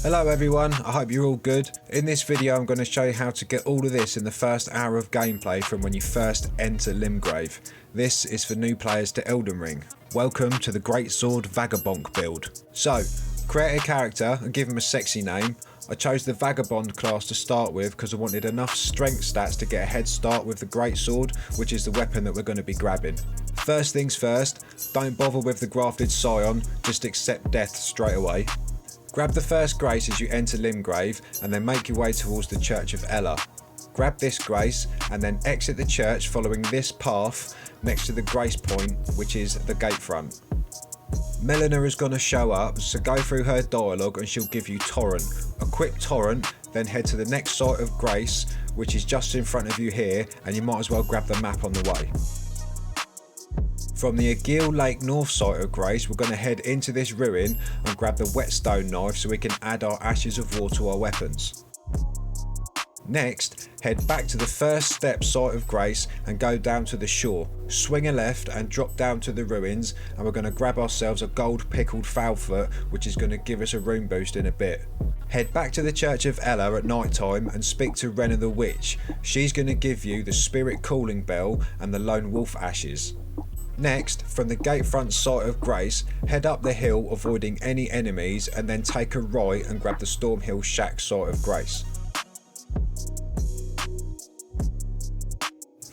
Hello everyone, I hope you're all good. In this video I'm going to show you how to get all of this in the first hour of gameplay from when you first enter Limgrave. This is for new players to Elden Ring. Welcome to the Greatsword Bonk Build. So, create a character and give him a sexy name. I chose the Vagabond class to start with because I wanted enough strength stats to get a head start with the Greatsword, which is the weapon that we're going to be grabbing. First things first, don't bother with the grafted scion, just accept death straight away. Grab the first grace as you enter Limgrave and then make your way towards the Church of Ella. Grab this grace and then exit the church following this path next to the grace point, which is the gate front. Melina is going to show up, so go through her dialogue and she'll give you Torrent. Equip Torrent, then head to the next site of grace, which is just in front of you here, and you might as well grab the map on the way. From the Agil Lake North site of Grace, we're going to head into this ruin and grab the whetstone knife so we can add our ashes of war to our weapons. Next, head back to the first step site of Grace and go down to the shore. Swing a left and drop down to the ruins, and we're going to grab ourselves a gold pickled foulfoot, which is going to give us a rune boost in a bit. Head back to the Church of Ella at night time and speak to Renna the Witch. She's going to give you the Spirit Calling Bell and the Lone Wolf Ashes. Next, from the gatefront site of Grace, head up the hill avoiding any enemies and then take a right and grab the Stormhill Shack site of Grace.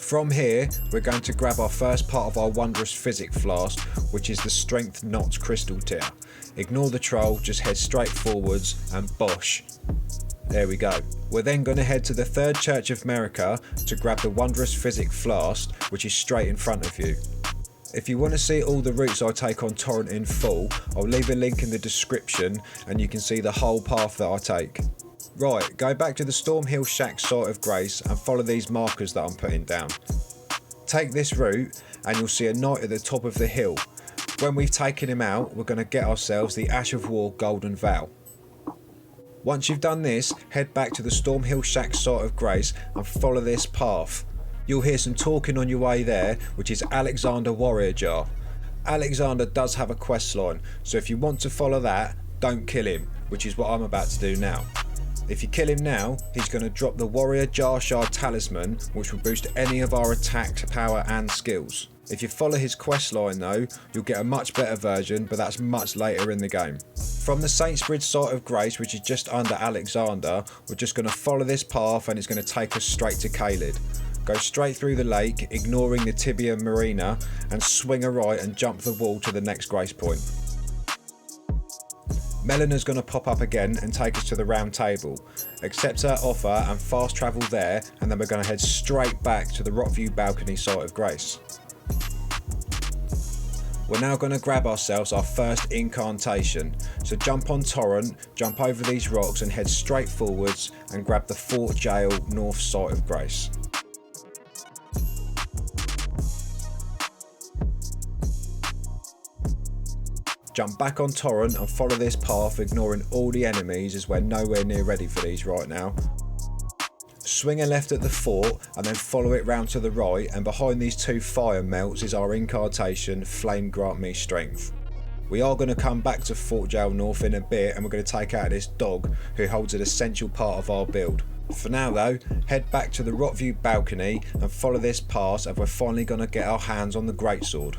From here, we're going to grab our first part of our wondrous physic flask, which is the Strength Knot Crystal Tier. Ignore the troll, just head straight forwards and bosh. There we go. We're then going to head to the third Church of America to grab the wondrous physic flask, which is straight in front of you. If you want to see all the routes I take on Torrent in full, I'll leave a link in the description and you can see the whole path that I take. Right, go back to the Stormhill Shack site of Grace and follow these markers that I'm putting down. Take this route and you'll see a knight at the top of the hill. When we've taken him out, we're going to get ourselves the Ash of War Golden Vow. Once you've done this, head back to the Stormhill Shack site of Grace and follow this path. You'll hear some talking on your way there, which is Alexander Warrior Jar. Alexander does have a quest line, so if you want to follow that, don't kill him, which is what I'm about to do now. If you kill him now, he's going to drop the Warrior Jar Shard Talisman, which will boost any of our attack, power and skills. If you follow his quest line though, you'll get a much better version, but that's much later in the game. From the Saints Bridge site of Grace, which is just under Alexander, we're just going to follow this path and it's going to take us straight to Caelid. Go straight through the lake, ignoring the Tibia Marina, and swing a right and jump the wall to the next grace point. Melina's going to pop up again and take us to the round table. Accept her offer and fast travel there, and then we're going to head straight back to the Rockview Balcony site of Grace. We're now going to grab ourselves our first incantation. So jump on Torrent, jump over these rocks and head straight forwards and grab the Fort Jail North site of Grace. Jump back on Torrent and follow this path, ignoring all the enemies as we're nowhere near ready for these right now. Swing a left at the fort and then follow it round to the right, and behind these two fire melts is our incantation, Flame Grant Me Strength. We are going to come back to Fort Jail North in a bit and we're going to take out this dog who holds an essential part of our build. For now though, head back to the Rockview Balcony and follow this path as we're finally going to get our hands on the Greatsword.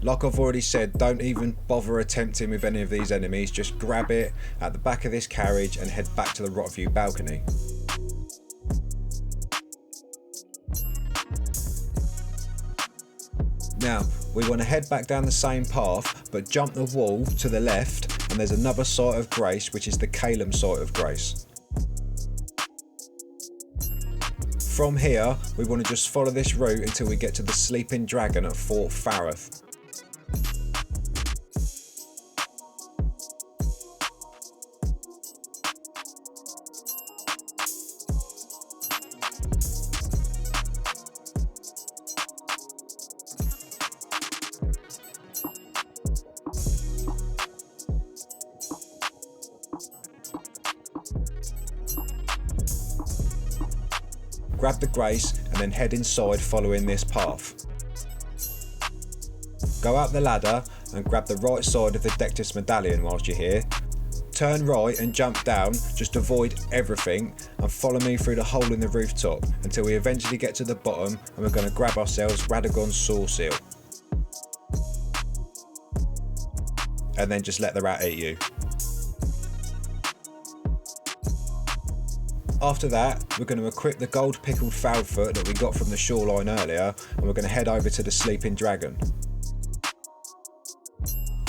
Like I've already said, don't even bother attempting with any of these enemies, just grab it at the back of this carriage and head back to the Rockview Balcony. Now, we want to head back down the same path, but jump the wall to the left and there's another site of Grace, which is the Calum site of Grace. From here, we want to just follow this route until we get to the Sleeping Dragon at Fort Farrath. Grab the grace and then head inside following this path. Go up the ladder and grab the right side of the Dectus medallion whilst you're here. turn right and jump down, just avoid everything and follow me through the hole in the rooftop until we eventually get to the bottom, and we're going to grab ourselves Radagon's Saw Seal. And then just let the rat eat you. After that, we're going to equip the gold pickled foul foot that we got from the shoreline earlier, and we're going to head over to the sleeping dragon.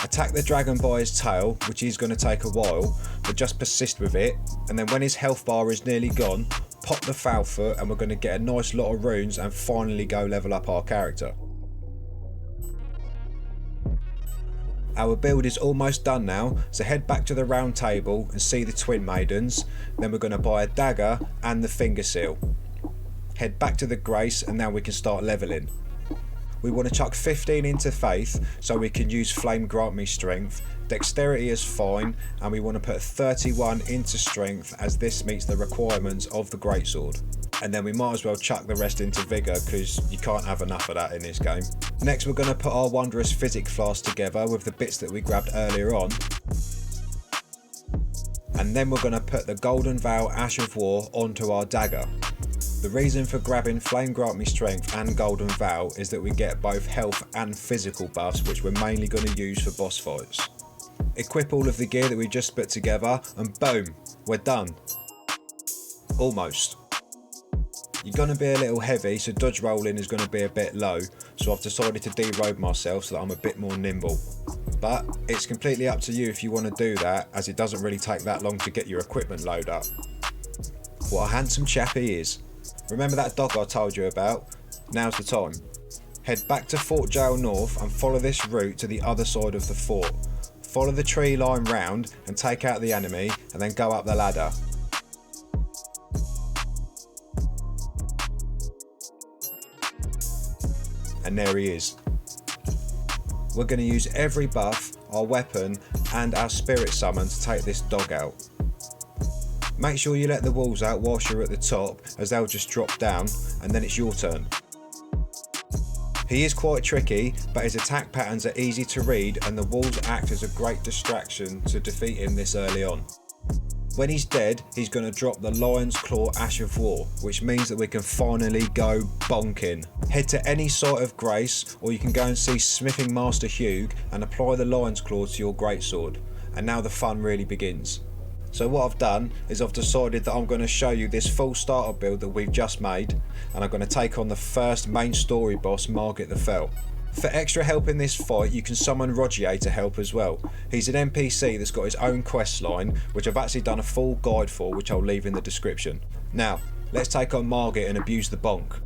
Attack the dragon by his tail, which is going to take a while, but just persist with it, and then when his health bar is nearly gone, pop the foul foot and we're going to get a nice lot of runes and finally go level up our character. Our build is almost done now, so head back to the round table and see the twin maidens. Then we're going to buy a dagger and the finger seal. Head back to the grace and now we can start leveling. We want to chuck 15 into faith so we can use flame grant me strength. Dexterity is fine, and we want to put 31 into strength as this meets the requirements of the greatsword. And then we might as well chuck the rest into vigour because you can't have enough of that in this game. Next we're going to put our wondrous physic flask together with the bits that we grabbed earlier on. And then we're going to put the Golden Vow Ash of War onto our dagger. The reason for grabbing Flame Grant Me Strength and Golden Vow is that we get both health and physical buffs, which we're mainly going to use for boss fights. Equip all of the gear that we just put together and boom, we're done. Almost. You're going to be a little heavy, so dodge rolling is going to be a bit low, so I've decided to derobe myself so that I'm a bit more nimble. But it's completely up to you if you want to do that, as it doesn't really take that long to get your equipment load up. What a handsome chap he is. Remember that dog I told you about? Now's the time. Head back to Fort Jail North and follow this route to the other side of the fort. Follow the tree line round and take out the enemy, and then go up the ladder. And there he is. We're going to use every buff, our weapon and our spirit summon to take this dog out. Make sure you let the walls out whilst you're at the top, as they'll just drop down, and then it's your turn. He is quite tricky, but his attack patterns are easy to read and the walls act as a great distraction to defeat him this early on. When he's dead, he's going to drop the Lion's Claw Ash of War, which means that we can finally go bonking. Head to any site of grace, or you can go and see Smithing Master Hugh and apply the Lion's Claw to your greatsword. And now the fun really begins. So what I've done is I've decided that I'm going to show you this full starter build that we've just made, and I'm going to take on the first main story boss, Margit the Fell. For extra help in this fight, you can summon Rogier to help as well. He's an NPC that's got his own quest line, which I've actually done a full guide for, which I'll leave in the description. Now, let's take on Margit and abuse the bonk.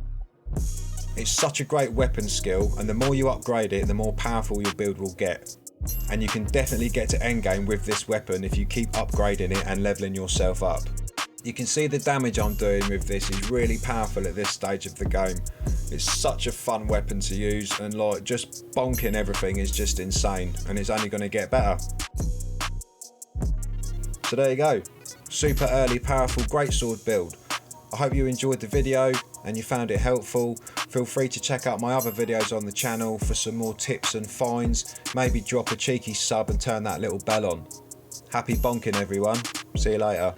It's such a great weapon skill, and the more you upgrade it, the more powerful your build will get. And you can definitely get to endgame with this weapon if you keep upgrading it and leveling yourself up. You can see the damage I'm doing with this is really powerful at this stage of the game. It's such a fun weapon to use, and like just bonking everything is just insane, and it's only going to get better. So there you go, super early powerful greatsword build. I hope you enjoyed the video and you found it helpful. Feel free to check out my other videos on the channel for some more tips and finds. Maybe drop a cheeky sub and turn that little bell on. Happy bonking everyone, see you later.